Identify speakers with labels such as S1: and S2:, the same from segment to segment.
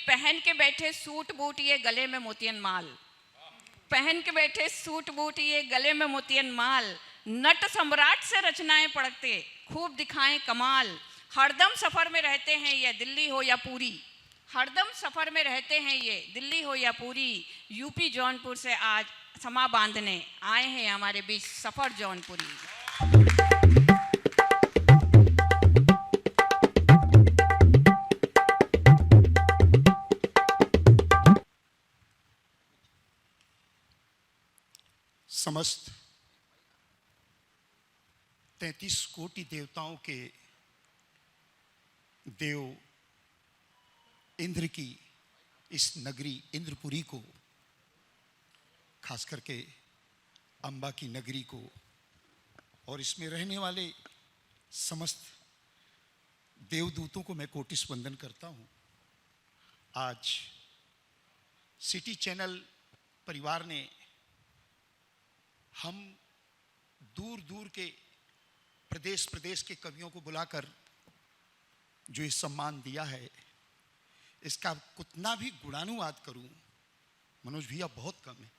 S1: पहन के बैठे सूट बूट ये गले में मोतियन माल, पहन के बैठे सूट बूट ये गले में मोतियन माल, नट सम्राट से रचनाएं पढ़ते खूब दिखाएं कमाल, हरदम सफर में रहते हैं ये दिल्ली हो या पूरी, हरदम सफर में रहते हैं ये दिल्ली हो या पूरी, यूपी जौनपुर से आज समा बांधने आए हैं हमारे बीच सफर जौनपुरी।
S2: समस्त 33 कोटि देवताओं के देव इंद्र की इस नगरी इंद्रपुरी को, खास करके अंबा की नगरी को और इसमें रहने वाले समस्त देवदूतों को मैं कोटि वंदन करता हूं। आज सिटी चैनल परिवार ने हम दूर दूर के प्रदेश के कवियों को बुलाकर जो ये सम्मान दिया है, इसका कितना भी गुणानुवाद करूं मनोज भैया बहुत कम है।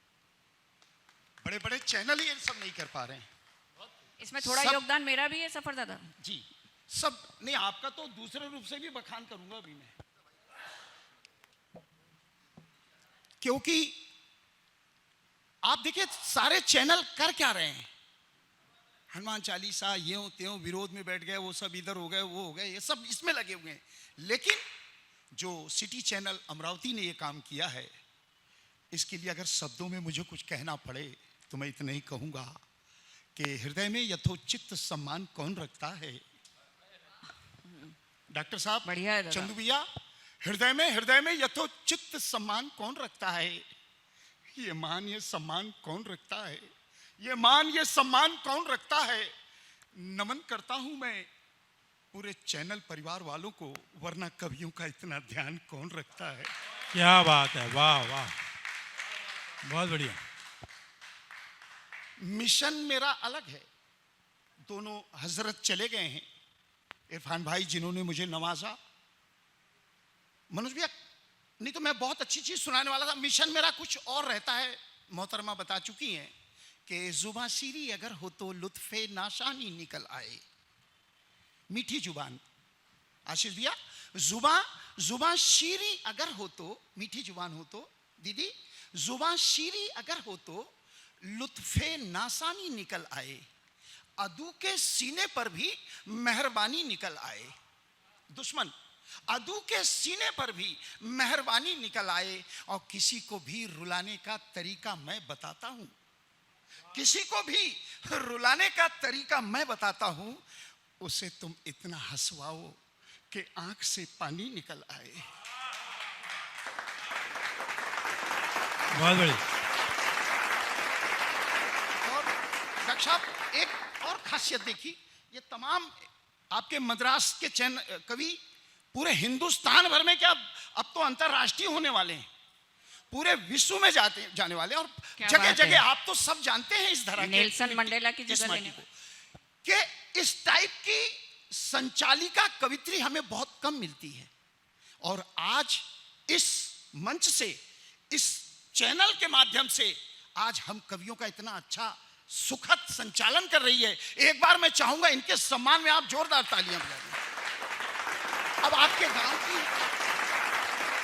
S2: बड़े बड़े चैनल ही ये सब नहीं कर पा रहे हैं।
S1: इसमें थोड़ा योगदान मेरा भी है सफर दादा
S2: जी। सब नहीं, आपका तो दूसरे रूप से भी बखान करूंगा अभी मैं, क्योंकि आप देखिए सारे चैनल कर क्या रहे हैं। हनुमान चालीसा ये त्यों विरोध में बैठ गए, वो सब इधर हो गए, वो हो गए, ये सब इसमें लगे हुए हैं। लेकिन जो सिटी चैनल अमरावती ने ये काम किया है, इसके लिए अगर शब्दों में मुझे कुछ कहना पड़े तो मैं इतना ही कहूंगा कि हृदय में यथोचित सम्मान कौन रखता है। डॉक्टर साहब,
S1: बढ़िया है
S2: चंदू भैया, हृदय में यथोचित सम्मान कौन रखता है। ये मान ये सम्मान कौन रखता है, ये मान ये सम्मान कौन रखता है। नमन करता हूं मैं पूरे चैनल परिवार वालों को, वरना कवियों का इतना ध्यान कौन रखता है।
S3: क्या बात है, वाह वाह, बहुत बढ़िया।
S2: मिशन मेरा अलग है। दोनों हजरत चले गए हैं, इरफान भाई जिन्होंने मुझे नवाजा, मनोज भैया, नहीं तो मैं बहुत अच्छी चीज सुनाने वाला था। मिशन मेरा कुछ और रहता है। मोहतरमा बता चुकी हैं कि जुबान शीरी अगर हो तो लुत्फे नाशानी निकल आए। मीठी जुबान, आशीष भैया, जुबान शीरी अगर हो तो, मीठी जुबान हो तो, दीदी जुबान शीरी अगर हो तो लुत्फे नासानी निकल आए, अदू के सीने पर भी मेहरबानी निकल आए। दुश्मन अदू के सीने पर भी मेहरबानी निकल आए। और किसी को भी रुलाने का तरीका मैं बताता हूं, किसी को भी रुलाने का तरीका मैं बताता हूं, उसे तुम इतना हंसवाओ कि आंख से पानी निकल आए।
S3: बहुत बढ़िया।
S2: और डॉक्टर साहब एक और खासियत देखी, ये तमाम आपके मद्रास के कवि पूरे हिंदुस्तान भर में, क्या अब तो अंतरराष्ट्रीय होने वाले हैं, पूरे विश्व में जाने वाले हैं। और जगह जगह आप तो सब जानते हैं इस धरा के,
S1: नेल्सन मंडेला की जगह लेने को,
S2: कि इस टाइप की संचालिका कवित्री हमें बहुत कम मिलती है। और आज इस मंच से, इस चैनल के माध्यम से आज हम कवियों का इतना अच्छा सुखद संचालन कर रही है। एक बार मैं चाहूंगा इनके सम्मान में आप जोरदार तालियां बजाइए। अब आपके गांव की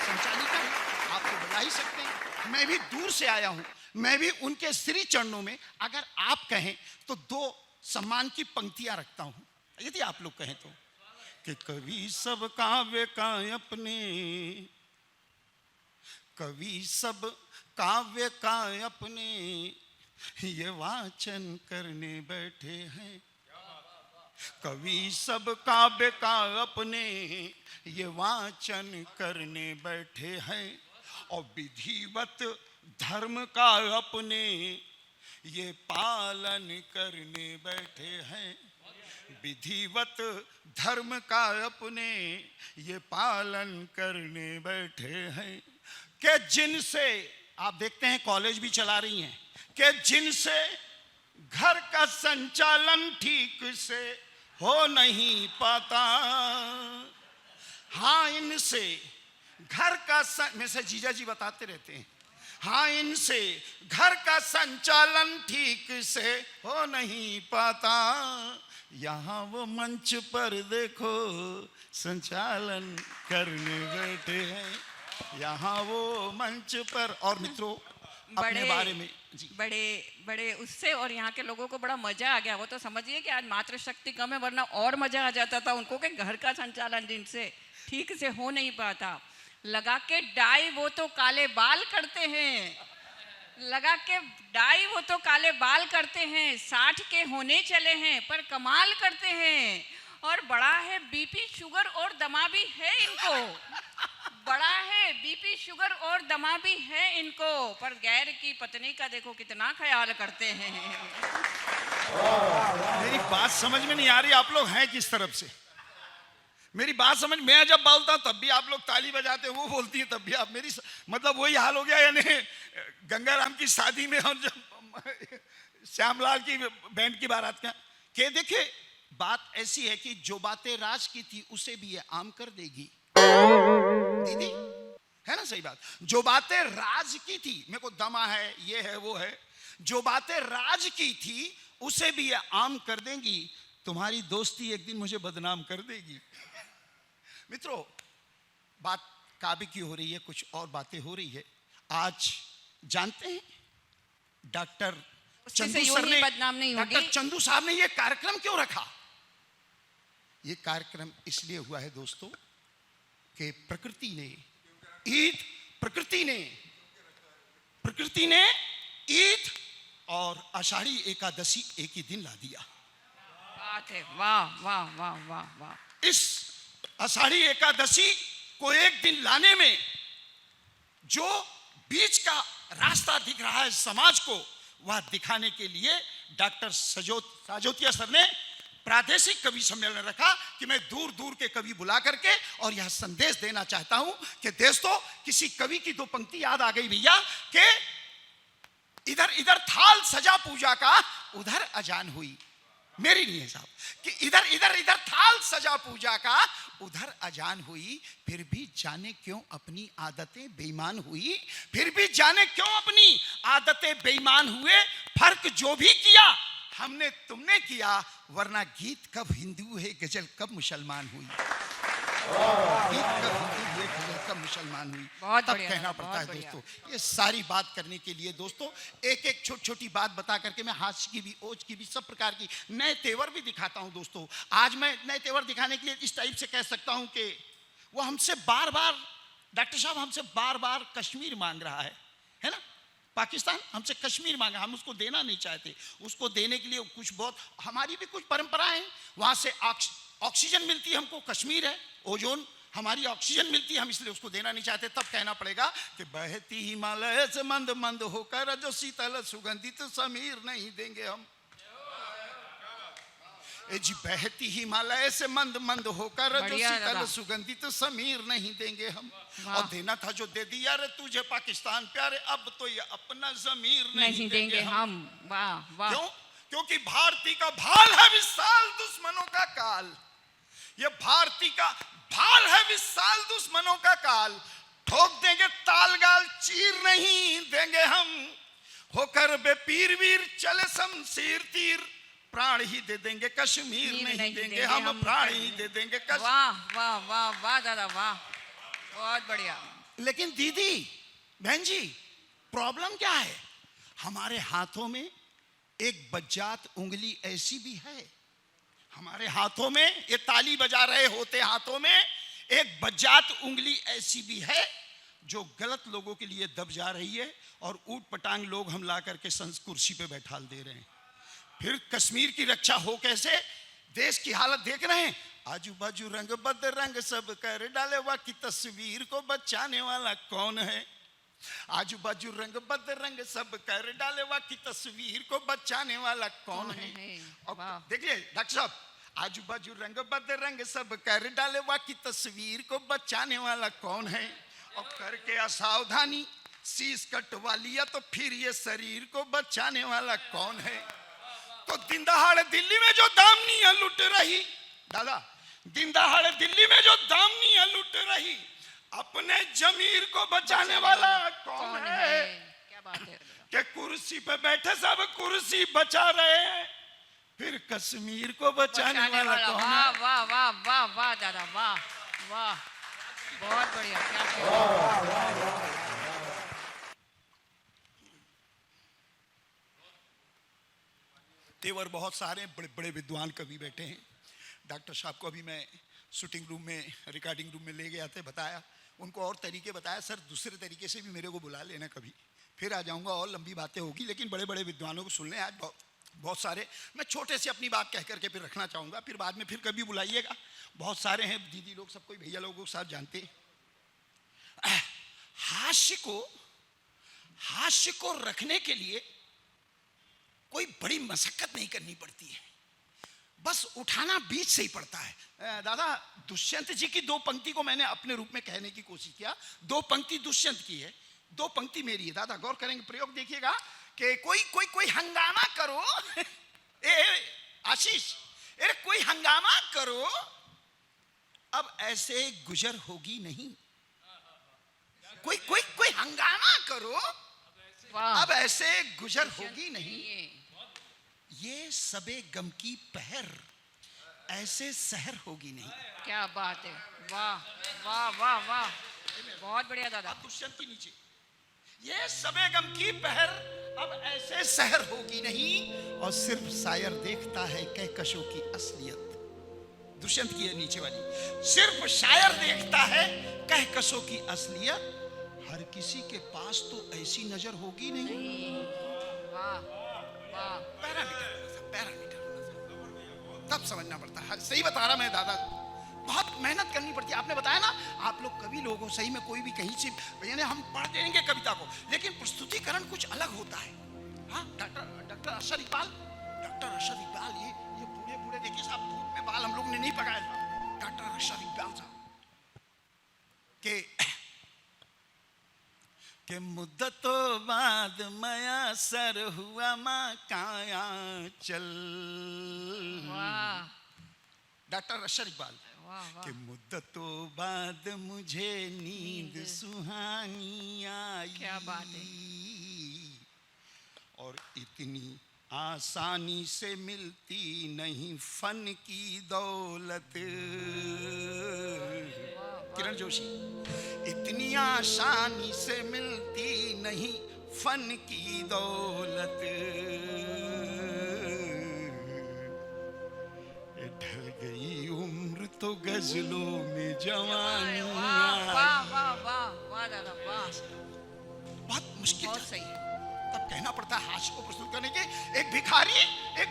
S2: संचालिका है, आप तो बजा ही सकते हैं। मैं भी दूर से आया हूं, मैं भी उनके श्री चरणों में अगर आप कहें तो 2 सम्मान की पंक्तियां रखता हूं, यदि आप लोग कहें तो। कि कवि सब काव्य का अपने, कवि सब काव्य का अपने, ये वाचन करने बैठे हैं। कवि सब काव्य का अपने, ये वाचन करने बैठे हैं। और विधिवत धर्म का अपने, ये पालन करने बैठे हैं। विधिवत धर्म का अपने, ये पालन करने बैठे हैं। कि जिनसे, आप देखते हैं कॉलेज भी चला रही हैं, कि जिनसे घर का संचालन ठीक से हो नहीं पाता, हाँ इनसे घर का में से जीजा जी बताते रहते हैं, हाँ इनसे घर का संचालन ठीक से हो नहीं पाता, यहाँ वो मंच पर देखो संचालन करने बैठे हैं, यहाँ वो मंच पर। और मित्रों अपने बारे में जी।
S1: बड़े बड़े उससे और यहाँ के लोगों को बड़ा मजा आ गया। वो तो समझिए कि आज मातृशक्ति कम है, वरना और मजा आ जाता था उनको कि घर का संचालन जिनसे ठीक से हो नहीं पाता। लगा के डाई वो तो काले बाल करते हैं, लगा के डाई वो तो काले बाल करते हैं, 60 के होने चले हैं पर कमाल करते हैं, और बड़ा है बीपी शुगर और दमा भी है इनको, बड़ा है बीपी शुगर और दमा भी है इनको, पर गैर की पत्नी का देखो कितना ख्याल करते हैं।
S2: मेरी बात समझ में नहीं आ रही, आप लोग हैं किस तरफ से? मेरी बात समझ, मैं जब बोलता हूं तब भी आप लोग ताली बजाते, वो बोलती है तब भी आप मेरी, मतलब वही हाल हो गया यानी गंगाराम की शादी में और जब श्यामलाल की बैंड की बारात का। के देखिए बात ऐसी है कि जो बातें राज की थी उसे भी ये आम कर देगी दीदी, है ना सही बात? जो बातें राज की थी, मेरे को दमा है ये है वो है, जो बातें राज की थी उसे भी ये आम कर देंगी, तुम्हारी दोस्ती एक दिन मुझे बदनाम कर देगी। मित्रों बात काबे की हो रही है, कुछ और बातें हो रही है। आज जानते हैं डॉक्टर चंदू सर ने, डॉक्टर चंदू साहब ने ये कार्यक्रम क्यों रखा? ये कार्यक्रम इसलिए हुआ है दोस्तों कि प्रकृति ने ईद और आषाढ़ी एकादशी एक ही दिन ला दिया।
S1: बात है, वाह वाह वाह वाह वाह।
S2: इस आषाढ़ी एकादशी को एक दिन लाने में जो बीच का रास्ता दिख रहा है समाज को, वह दिखाने के लिए डॉक्टर साजोतिया सर ने प्रादेशिक कवि सम्मेलन रखा कि मैं दूर दूर के कवि बुला करके और यह संदेश देना चाहता हूं कि दोस्तों, किसी कवि की दो पंक्ति याद आ गई भैया कि इधर इधर थाल सजा पूजा का, उधर अजान हुई, मेरी नहीं है साहब, कि इधर इधर इधर थाल सजा पूजा का, उधर अजान हुई, फिर भी जाने क्यों अपनी आदतें बेईमान हुई, फिर भी जाने क्यों अपनी आदतें बेईमान हुए, फर्क जो भी किया हमने तुमने किया, वरना गीत कब हिंदू है गजल कब मुसलमान हुई, गीत कब हिंदू है गजल कब मुसलमान हुई, तब कहना पड़ता है दोस्तों। ये सारी बात करने के लिए दोस्तों एक एक छोटी छोटी बात बता करके मैं हास्य की भी, ओज की भी, सब प्रकार की नए तेवर भी दिखाता हूं दोस्तों। आज मैं नए तेवर दिखाने के लिए इस टाइप से कह सकता हूं कि वो हमसे बार बार, डॉक्टर साहब हमसे बार बार कश्मीर मांग रहा है ना, पाकिस्तान हमसे कश्मीर मांगा, हम उसको देना नहीं चाहते, उसको देने के लिए कुछ बहुत हमारी भी कुछ परंपराएं हैं, वहां से ऑक्सीजन मिलती है हमको, कश्मीर है, ओजोन हमारी ऑक्सीजन मिलती है, हम इसलिए उसको देना नहीं चाहते। तब कहना पड़ेगा कि बहती हिमालय से मंद मंद होकर जो शीतल सुगंधित समीर नहीं देंगे हम, जी बहती हिमालय से मंद मंद होकर जो शीतल सुगंधित समीर नहीं देंगे हम, और देना था जो दे दिया रे तुझे पाकिस्तान प्यारे, अब तो ये अपना जमीर नहीं देंगे हम।
S1: वाह वाह।
S2: क्यों? क्योंकि भारती का भाल है विशाल दुश्मनों का काल, ये भारती का भाल है विशाल दुश्मनों का काल, ठोक देंगे तालगाल चीर नहीं देंगे हम, होकर बेपीर वीर चले शमशीर तीर, प्राण ही दे देंगे कश्मीर नहीं देंगे हम, प्राण ही दे देंगे कश्मीर।
S1: वाह वाह वाह वाह दादा वाह, बहुत बढ़िया।
S2: लेकिन दीदी बहन जी प्रॉब्लम क्या है, हमारे हाथों में एक बज्जात उंगली ऐसी भी है, हमारे हाथों में, ये ताली बजा रहे होते हाथों में एक बज्जात उंगली ऐसी भी है जो गलत लोगों के लिए दब जा रही है, और ऊट पटांग लोग हम ला करके कुर्सी पे बैठा दे रहे हैं। फिर कश्मीर की रक्षा हो कैसे, देश की हालत देख रहे हैं, आजू बाजू रंग बद रंग सब कर डाले, वह की तस्वीर को बचाने वाला कौन है, आजू बाजू रंग बद रंग सब कर डाले, वह की तस्वीर को बचाने वाला कौन है। और देखिए डॉक्टर साहब, आजू बाजू रंग बद रंग सब कर डाले, वह की तस्वीर को बचाने वाला कौन है, और करके असावधानी शीश कटवा लिया तो फिर ये शरीर को बचाने वाला कौन है। तो दिन दहाड़े दिल्ली में जो दामनियां लुट रही, दादा दिन दहाड़े दिल्ली में जो दामनियां लुट रही, अपने जमीर को बचाने वाला कौन है?
S1: क्या बात है।
S2: कि कुर्सी पे बैठे सब कुर्सी बचा रहे हैं, फिर कश्मीर को बचाने वाला कौन
S1: वाह
S2: है?
S1: वाह वाह वाह वाह दादा, वाह वाह, बहुत बढ़िया, क्या कहते।
S2: तेवर बहुत सारे बड़े बड़े विद्वान कवि बैठे हैं। डॉक्टर साहब को अभी मैं शूटिंग रूम में, रिकॉर्डिंग रूम में ले गया थे, बताया उनको और तरीके बताया, सर दूसरे तरीके से भी मेरे को बुला लेना कभी, फिर आ जाऊंगा, और लंबी बातें होगी, लेकिन बड़े बड़े विद्वानों को सुनने आज बहुत सारे। मैं छोटे से अपनी बात कह करके फिर रखना चाहूँगा, फिर बाद में फिर कभी बुलाइएगा। बहुत सारे हैं दीदी लोग, सब कोई भैया लोग साहब जानते हैं। हास्य को रखने के लिए कोई बड़ी मशक्कत नहीं करनी पड़ती है, बस उठाना बीच से ही पड़ता है। दादा, दुष्यंत जी की दो पंक्ति को मैंने अपने रूप में कहने की कोशिश किया। दो पंक्ति दुष्यंत की है, दो पंक्ति मेरी है। दादा गौर करेंगे, प्रयोग देखिएगा कि कोई हंगामा करो। आशीष, अरे कोई हंगामा करो, अब ऐसे गुजर होगी नहीं। कोई हंगामा करो, अब ऐसे गुजर होगी नहीं। ये सबे गम की पहर, ऐसे सहर होगी नहीं।
S1: क्या बात है, वाह वाह वाह वाह, बहुत बढ़िया दादा।
S2: अब दुष्यंत की नीचे, ये सबे गम की पहर, अब ऐसे सहर होगी नहीं, और सिर्फ शायर देखता है कहकशों की असलियत। दुष्यंत की है नीचे वाली, सिर्फ शायर देखता है कहकशों की असलियत, हर किसी के पास तो ऐसी नजर होगी नहीं।
S1: वाह वाह,
S2: पैरामीटर तब समझना पड़ता है। सही बता रहा मैं दादा, बहुत मेहनत करनी पड़ती है। आपने बताया ना, आप लोग कवि लोग हो, सही में कोई भी कहीं से, यानी हम पढ़ देंगे कविता को, लेकिन प्रस्तुतिकरण कुछ अलग होता है। हाँ, डॉक्टर अशर इकबाल, ये बूढ़े देखिए साहब, धूप में बाल हम लोग ने नहीं पकाया था। डॉक्टर अशर इकबाल साहब के मुद्दतों बाद मयासर हुआ माँ काया चल।
S1: वाह,
S2: डॉक्टर अशर इकबाल
S1: वाह वाह,
S2: कि मुद्दतों बाद मुझे नींद सुहानी आई।
S1: क्या बात है।
S2: और इतनी आसानी से मिलती नहीं फन की दौलत। किरण जोशी, इतनी आसानी से मिलती नहीं फन की दौलत, ढल गई उम्र तो गजलों में जवानी।
S1: वाह वाह वाह वाह वाह दादा, वाह,
S2: बहुत मुश्किल,
S1: बहुत सही है।
S2: तब कहना पड़ता है हास्य को प्रस्तुत करने के। एक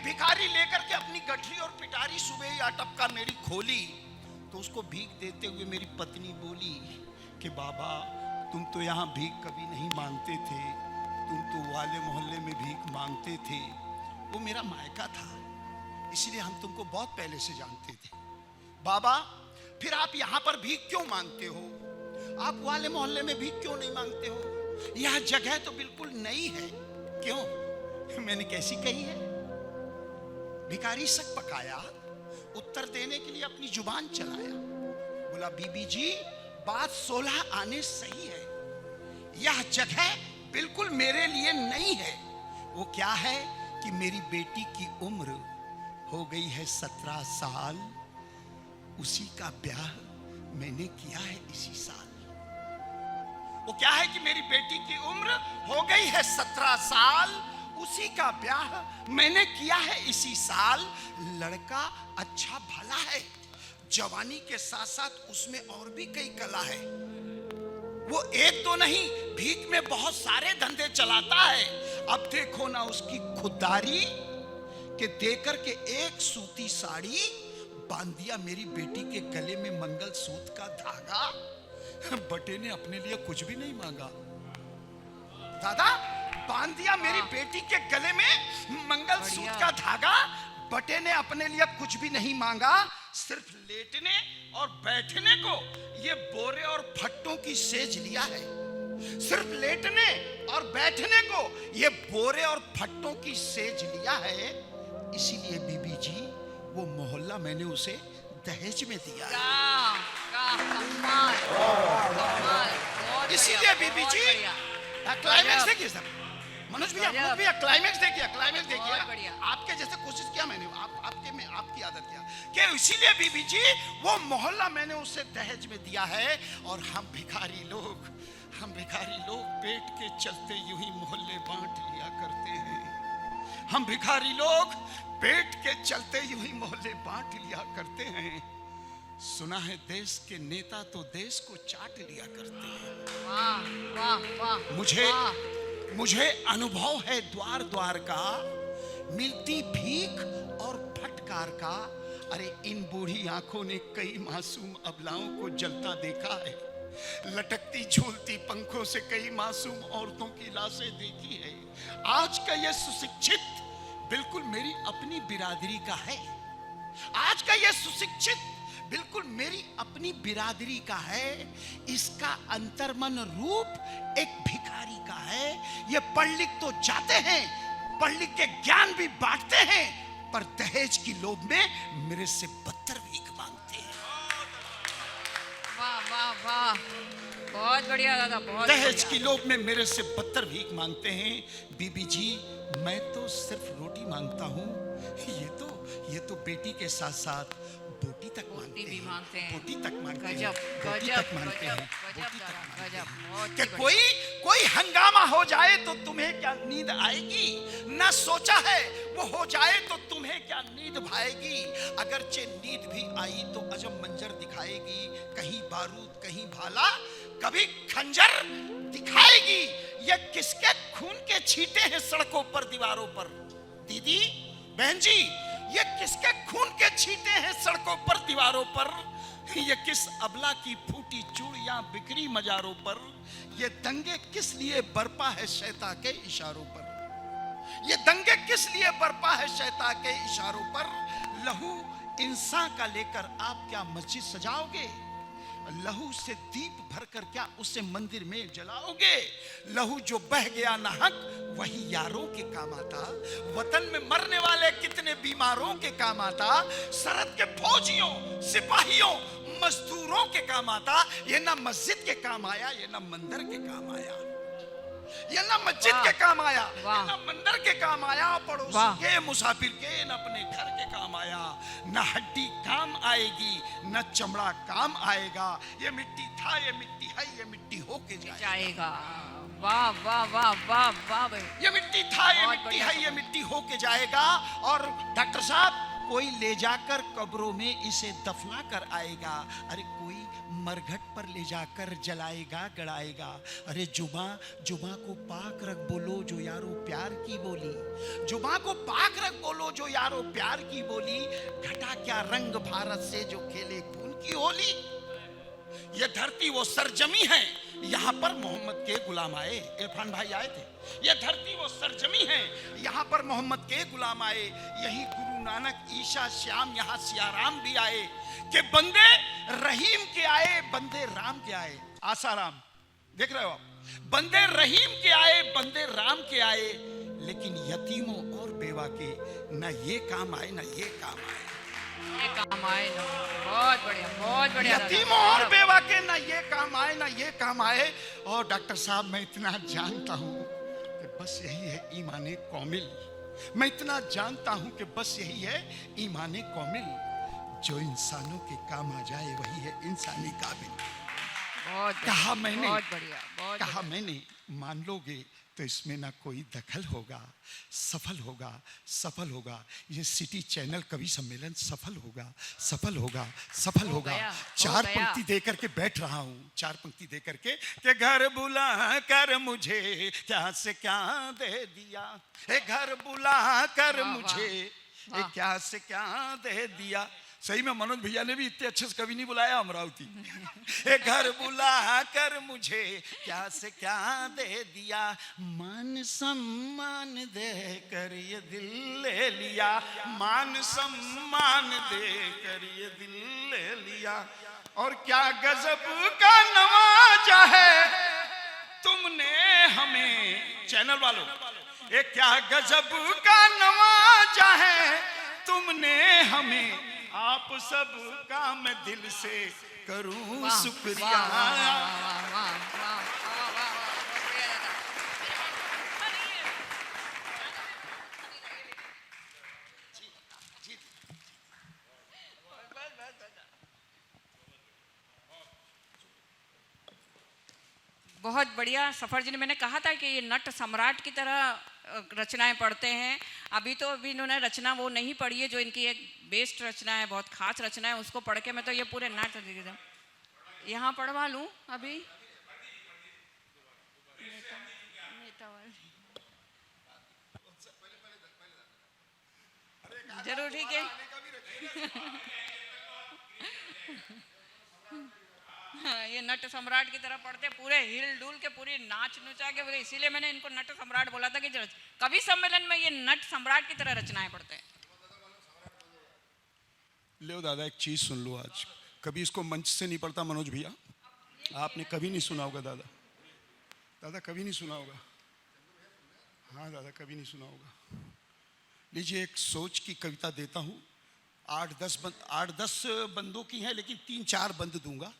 S2: भिखारी लेकर के अपनी गठरी और पिटारी सुबह या टपका मेरी खोली, तो उसको भीख देते हुए मेरी पत्नी बोली कि बाबा, तुम तो यहाँ भीख कभी नहीं मांगते थे, तुम तो वाले मोहल्ले में भीख मांगते थे। वो मेरा मायका था, इसलिए हम तुमको बहुत पहले से जानते थे। बाबा, फिर आप यहाँ पर भीख क्यों मांगते हो? आप वाले मोहल्ले में भीख क्यों नहीं मांगते हो? यह जगह तो बिल्कुल नई है। क्यों? मैंने कैसी कही है? भिखारी शक पकाया, उत्तर देने के लिए अपनी जुबान चलाया। बोला, बीबी जी, बात 16 आने सही है, यह जगह बिल्कुल मेरे लिए नई है। वो क्या है कि मेरी बेटी की उम्र हो गई है 17 साल, उसी का ब्याह मैंने किया है इसी साल। वो क्या है कि मेरी बेटी की उम्र हो गई है 17 साल, उसी का ब्याह मैंने किया है इसी साल। लड़का अच्छा भला है, जवानी के साथ साथ उसमें और भी कई कला है। वो एक तो नहीं, भीख में बहुत सारे धंधे चलाता है। अब देखो ना उसकी खुददारी कि देकर के एक सूती साड़ी बांध दिया मेरी बेटी के गले में मंगलसूत्र का धागा। बटे ने अपने लिए कुछ भी नहीं मांगा। दादा, बांध दिया मेरी बेटी के गले में मंगलसूत्र का धागा। बटे ने अपने लिए कुछ भी नहीं मांगा, सिर्फ लेटने और बैठने को ये बोरे और फट्टों की सेज लिया है। सिर्फ लेटने और बैठने को ये बोरे और फट्टों की सेज लिया है। इसीलिए बीबी जी, वो मोहल्ला मैंने उसे दहेज में दिया है।
S1: कमाल कमाल, बहुत
S2: इसीलिए
S1: बढ़िया,
S2: बीबी
S1: बहुत
S2: जी
S1: बढ़िया।
S2: क्लाइमैक्स
S1: गजब।
S2: देखिए सर, मनोज भैया,
S1: गजब।
S2: मनोज भैया क्लाइमैक्स देखिए, क्लाइमैक्स
S1: बहुत
S2: देखिए।
S1: बढ़िया।
S2: आपके जैसे कोशिश किया मैंने, आपके में आपकी आदत किया कि इसीलिए बीबी जी वो मोहल्ला मैंने उसे दहेज में दिया है, और हम भिखारी लोग पेट के चलते यूं ही मोहल्ले बांट लिया करते हैं। हम भिखारी लोग पेट के चलते यूं ही मोहल्ले बांट लिया करते हैं। सुना है देश के नेता तो देश को चाट लिया करते हैं।
S1: वाह वाह वाह, वाह।
S2: मुझे अनुभव है द्वार द्वार का, मिलती भीख और फटकार का। अरे इन बूढ़ी आंखों ने कई मासूम अबलाओं को जलता देखा है। लटकती झूलती पंखों से कई मासूम औरतों की लाशें देखी है। आज का यह सुशिक्षित बिल्कुल मेरी अपनी बिरादरी का है। आज का यह सुशिक्षित बिल्कुल मेरी अपनी बिरादरी का है। इसका अंतर्मन रूप एक भिखारी का है। ये पढ़ लिख तो जाते हैं, पढ़ लिख के ज्ञान भी बांटते हैं, पर दहेज की लोभ में मेरे से बदतर भीख मांगते हैं।
S1: वाह वाह वाह, बहुत बढ़िया दादा, बहुत
S2: दहेज
S1: बढ़िया।
S2: की लोभ में मेरे से बदतर भीख मांगते हैं। बीबी जी मैं तो सिर्फ रोटी मांगता हूँ, ये तो बेटी के साथ साथ बोटी तक मांगते
S1: भी
S2: हैं।
S1: मांगते हैं।
S2: बोटी तक मांगते हैं।
S1: गजब
S2: बोटी
S1: गजब
S2: तक मांगते
S1: गजब
S2: हैं।
S1: गजब
S2: बोटी तक
S1: दादा,
S2: मांगते
S1: गजब,
S2: हैं।
S1: बहुत
S2: कि
S1: ही बढ़िया।
S2: कोई हंगामा हो जाए तो तुम्हें क्या नींद आएगी, ना सोचा है वो हो जाए तो तुम्हें क्या नींद भाएगी। अगरचे नींद भी आई तो अजब मंजर दिखाएगी, कहीं बारूद कहीं भाला कभी खंजर दिखाएगी। ये किसके खून के छींटे हैं सड़कों पर दीवारों पर। दीदी बहन जी, ये किसके खून के छींटे हैं सड़कों पर दीवारों पर। ये किस अबला की फूटी चूड़ियां बिखरी मजारों पर। ये दंगे किस लिए बरपा है शैतान के इशारों पर। ये दंगे किस लिए बरपा है शैतान के इशारों पर। लहू इंसान का लेकर आप क्या मस्जिद सजाओगे, लहू से दीप भरकर क्या उसे मंदिर में जलाओगे। लहू जो बह गया नाहक वही यारों के काम आता। वतन में मरने वाले कितने बीमारों के काम आता। सरहद के फौजियों सिपाहियों मजदूरों के काम आता। ये ना मस्जिद के काम आया, ये ना मंदिर के काम आया, ये ना मस्जिद के काम आया, ये ना मंदिर के काम आया। पड़ोसी के मुसाफिर के न अपने घर के काम आया। न हड्डी काम आएगी न चमड़ा काम आएगा। ये मिट्टी था ये मिट्टी है ये मिट्टी होके जाएगा।
S1: वाह वाह वाह वाह वाह भाई,
S2: ये मिट्टी था ये मिट्टी है ये मिट्टी होके जाएगा। और डॉक्टर साहब कोई ले जाकर कब्रों में इसे दफना कर आएगा। अरे कोई मरघट पर ले जाकर जलाएगा गड़ाएगा। अरे जुबा को पाक रख बोलो जो यारो प्यार की बोली। जुबा को पाक रख बोलो जो यारो प्यार की बोली। घटा क्या रंग भारत से जो खेले खून की होली। ये धरती वो सरजमी है यहाँ पर मोहम्मद के गुलाम आए। इरफान भाई आए थे। ये धरती वो सरजमी है यहाँ पर मोहम्मद के गुलाम आए। यही गुरु नानक ईशा श्याम यहाँ सियाराम भी आए। कि बंदे रहीम के आए बंदे राम के आए। आसाराम देख रहे हो आप, बंदे रहीम के आए बंदे राम के आए। लेकिन यतीमों और बेवा के ना ये काम आए ना ये काम आए।
S1: ये काम आए ना, बहुत बढ़िया बहुत बढ़िया।
S2: यतीमों और बेवा के ना ये काम आए ना ये काम आए। और डॉक्टर साहब मैं इतना जानता हूं कि बस यही है ईमान कौमिल। मैं इतना जानता हूं कि बस यही है ईमान कौमिल। जो इंसानों के काम आ जाए वही है इंसानी काबिल।
S1: बहुत
S2: कहा मैंने,
S1: बहुत बढ़िया, बहुत
S2: कहा मैंने, मान लोगे तो इसमें ना कोई दखल होगा। सफल होगा सफल होगा। ये सिटी चैनल कवि सम्मेलन सफल होगा सफल होगा सफल होगा। चार पंक्ति दे करके बैठ रहा हूँ, चार पंक्ति दे करके कि घर बुला कर मुझे क्या से क्या दे दिया। घर बुला कर मुझे क्या से क्या दे दिया। सही में मनोज भैया ने भी इतने अच्छे से कभी नहीं बुलाया अमरावती। घर बुला कर मुझे क्या से क्या दे दिया। मान सम्मान दे कर ये दिल ले लिया। मान सम्मान दे कर ये दिल ले लिया। और क्या गजब का नवाजा है तुमने हमें चैनल वालों। ये क्या गजब का नवाजा है तुमने हमें। आप सब का मैं दिल से करूं
S1: वाह,
S2: शुक्रिया।
S1: वाह, वाह, वाह, वाह, वाह, वाह, वाह, वाह, बहुत बढ़िया दादा। बहुत बढ़िया। सफर जी ने, मैंने कहा था कि ये नट सम्राट की तरह रचनाएं पढ़ते हैं। अभी इन्होंने रचना वो नहीं पढ़ी है जो इनकी एक बेस्ट रचना है, बहुत खास रचना है, उसको पढ़ के मैं तो ये पूरे नट यहाँ पढ़वा लूँ अभी। जरूर, ठीक है। हाँ, ये नट सम्राट की तरह पढ़ते, पूरे हिल डुल के, पूरी नाच नुचा के, इसीलिए मैंने इनको नट सम्राट बोला था कि कवि सम्मेलन में ये नट सम्राट की तरह रचनाएं पढ़ते हैं।
S2: लो दादा, एक चीज सुन लो आज, कभी इसको मंच से नहीं पढ़ता मनोज भैया, आपने कभी नहीं सुना होगा दादा, दादा कभी नहीं सुना होगा। हाँ दादा, कभी नहीं सुना होगा। लीजिए, एक सोच की कविता देता हूँ। 8-10 बंदों की है, लेकिन 3-4 बंद दूंगा।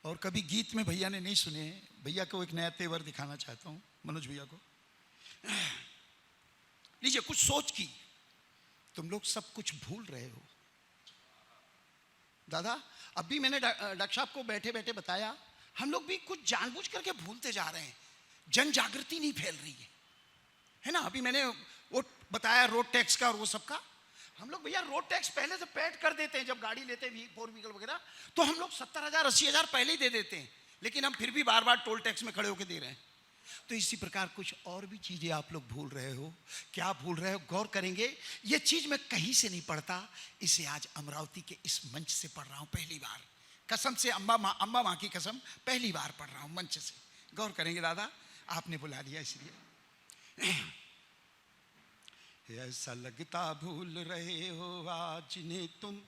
S2: और कभी गीत में भैया ने नहीं सुने हैं, भैया को एक नया तेवर दिखाना चाहता हूँ, मनोज भैया को। लीजिए, कुछ सोच की, तुम लोग सब कुछ भूल रहे हो। दादा, अभी मैंने डॉक्टर साहब को बैठे बैठे बताया, हम लोग भी कुछ जानबूझ करके भूलते जा रहे हैं, जन जागृति नहीं फैल रही है ना। अभी मैंने वो बताया रोड टैक्स का और वो सब का। हम लोग भैया रोड टैक्स पहले से पेड कर देते हैं, जब गाड़ी लेते हैं 4 व्हीकल वगैरह, तो हम लोग 70,000 80,000 पहले ही दे देते हैं, लेकिन हम फिर भी बार बार टोल टैक्स में खड़े होकर दे रहे हैं। तो इसी प्रकार कुछ और भी चीजें आप लोग भूल रहे हो। क्या भूल रहे हो, गौर करेंगे। ये चीज मैं कहीं से नहीं पढ़ता, इसे आज अमरावती के इस मंच से पढ़ रहा हूं पहली बार। कसम से, अम्बा माँ की कसम, पहली बार पढ़ रहा हूं मंच से। गौर करेंगे दादा, आपने बुला लिया इसलिए। ऐसा लगता भूल रहे हो आज ने तुम,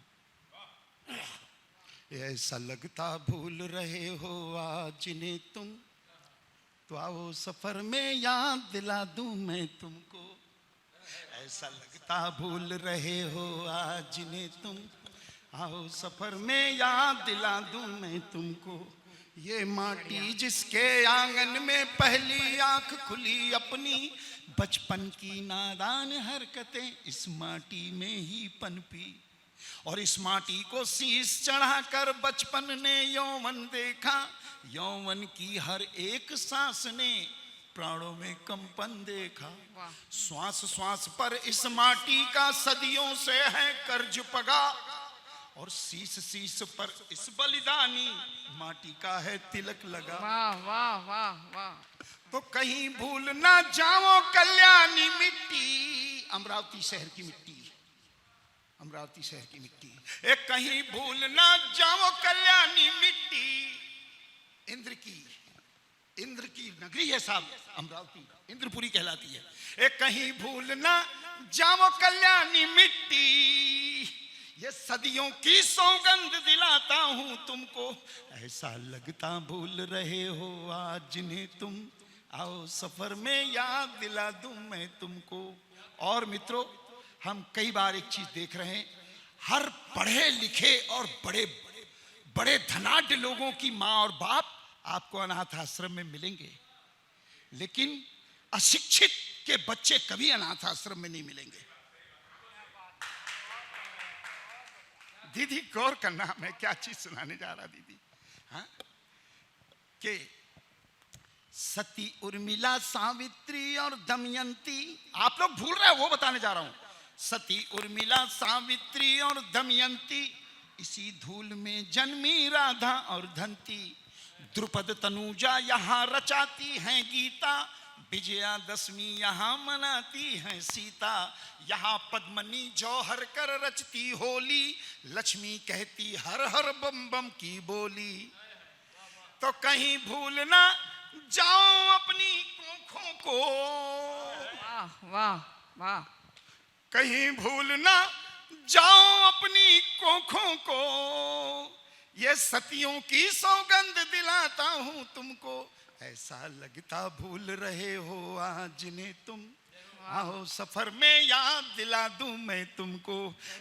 S2: ऐसा लगता भूल रहे हो आज ने तुम, तो आओ सफर में याद दिला दूं मैं तुमको। ऐसा लगता भूल रहे हो आज ने तुम, आओ सफर में याद दिला दूं मैं तुमको। ये माटी जिसके आंगन में पहली आंख खुली अपनी, बचपन की नादान हरकतें इस माटी में ही पनपी। और इस माटी को शीश चढ़ाकर बचपन ने यौवन देखा, यौवन की हर एक सांस ने प्राणों में कंपन देखा। श्वास श्वास पर इस माटी का सदियों से है कर्ज पगा, और शीश शीश पर इस बलिदानी माटी का है तिलक लगा।
S1: वाह वाह वाह वाह।
S2: तो कहीं भूल ना जाओ कल्याणी मिट्टी, अमरावती शहर की मिट्टी, अमरावती शहर की मिट्टी। एक कहीं भूल ना जाओ कल्याणी मिट्टी, इंद्र की नगरी है साहब अमरावती, इंद्रपुरी कहलाती है। एक कहीं भूल ना जाओ कल्याणी मिट्टी, ये सदियों की सौगंध दिलाता हूं तुमको। ऐसा लगता भूल रहे हो आज ने तुम, आओ सफर में याद दिला दूं मैं तुमको। और मित्रों, हम कई बार एक चीज देख रहे हैं, हर पढ़े लिखे और बड़े बड़े धनाढ्य लोगों की माँ और बाप आपको अनाथ आश्रम में मिलेंगे, लेकिन अशिक्षित के बच्चे कभी अनाथ आश्रम में नहीं मिलेंगे। दीदी गौर करना, मैं क्या चीज सुनाने जा रहा दीदी। हाँ, कि सती उर्मिला सावित्री और दमयंती, आप लोग भूल रहे हो वो बताने जा रहा हूं। सती उर्मिला सावित्री और दमयंती, इसी धूल में जन्मी राधा और धंती। द्रुपद तनुजा यहाँ रचाती हैं गीता, विजयादशमी यहाँ मनाती हैं सीता। यहाँ पद्मनी जौहर कर रचती होली, लक्ष्मी कहती हर हर बम बम की बोली। तो कहीं भूल ना जाओ अपनी कोखों को,
S1: वाह वाह वाह।
S2: कहीं भूल ना जाओ अपनी कोखों को, ये सतियों की सौगंध दिलाता हूं तुमको। ऐसा लगता भूल रहे हो आज ने तुम, आओ सफर में याद दिला दूं मैं तुमको,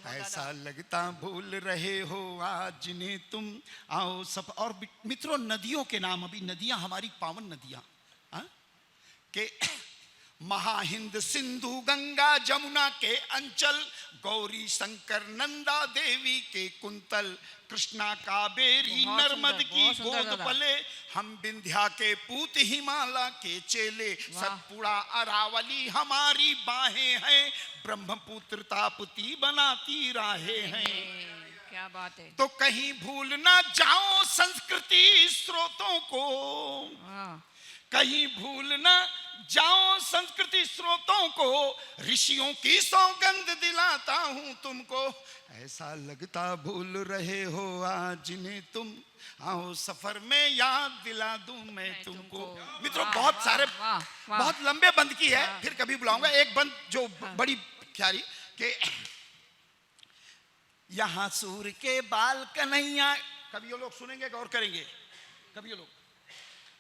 S2: ऐसा लगता भूल रहे हो आज जिन्हें तुम। आओ सफर। और मित्रों, नदियों के नाम, अभी नदियां हमारी पावन नदियां के महाहिंद सिंधु गंगा जमुना के अंचल, गौरी शंकर नंदा देवी के कुंतल, कृष्णा कावेरी नर्मद की गोद पले, हम विंध्या के पूत हिमालय के चेले, सतपुड़ा अरावली हमारी बाहें हैं, ब्रह्मपुत्र ताप्ती बनाती राहें हैं।
S1: क्या बात है।
S2: तो कहीं भूल ना जाओ संस्कृति स्रोतों को, कहीं भूल ना जाओ संस्कृति स्रोतों को, ऋषियों की सौगंध दिलाता हूं तुमको, ऐसा लगता भूल रहे हो आज जिन्हें तुम। आओ सफर में याद दिला दूं मैं तुमको। मित्रों, बहुत सारे, बहुत लंबे बंद की है, फिर कभी बुलाऊंगा। एक बंद जो बड़ी प्यारी के यहां सूर के बाल कन्हैया, कभी ये लोग सुनेंगे, गौर करेंगे कभी ये लोग।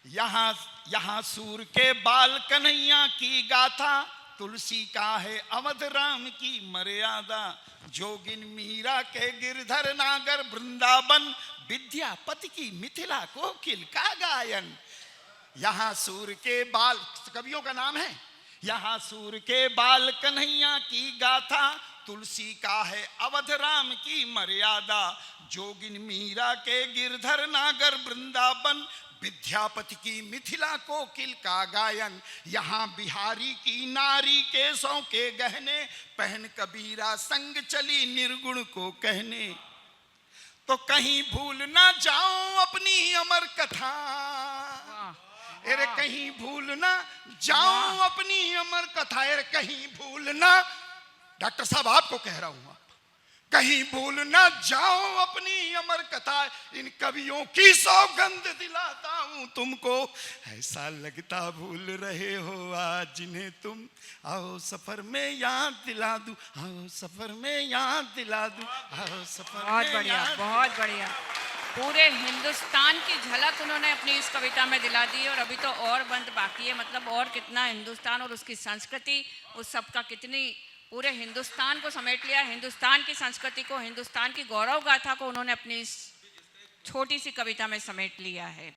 S2: यहाँ सूर के बाल कन्हैया की गाथा, तुलसी का है अवध राम की मर्यादा, जोगिन मीरा के गिरधर नागर वृंदावन, विद्यापति की मिथिला कोकिल का गायन। यहाँ सूर के बाल, कवियों का नाम है। यहाँ सूर के बाल कन्हैया की गाथा, तुलसी का है अवध राम की मर्यादा, जोगिन मीरा के गिरधर नागर वृंदावन, विद्यापति की मिथिला कोकिल का गायन। यहाँ बिहारी की नारी केसों के गहने, पहन कबीरा संग चली निर्गुण को कहने। तो कहीं भूल ना जाओ अपनी अमर कथा, अरे कहीं भूल ना जाओ अपनी अमर कथा, अरे कहीं भूल ना, डॉक्टर साहब आपको कह रहा हूं, कहीं भूल ना जाओ अपनी अमर कथा, इन कवियों की सौगंध दिलाता हूं तुमको, ऐसा लगता भूल रहे हो आज जिन्हें तुम। आओ सफर में याद दिला दूं, आओ सफर में याद दिला दूं, आओ सफर
S1: बहुत
S2: में
S1: बढ़िया,
S2: याद।
S1: बहुत बढ़िया। पूरे हिंदुस्तान की झलक उन्होंने अपनी इस कविता में दिला दी, और अभी तो और बंद बाकी है। मतलब और कितना हिंदुस्तान और उसकी संस्कृति, उस सब का कितनी, पूरे हिंदुस्तान को समेट लिया, हिंदुस्तान की संस्कृति को, हिंदुस्तान की गौरव गाथा को उन्होंने अपनी इस छोटी सी कविता में समेट लिया है।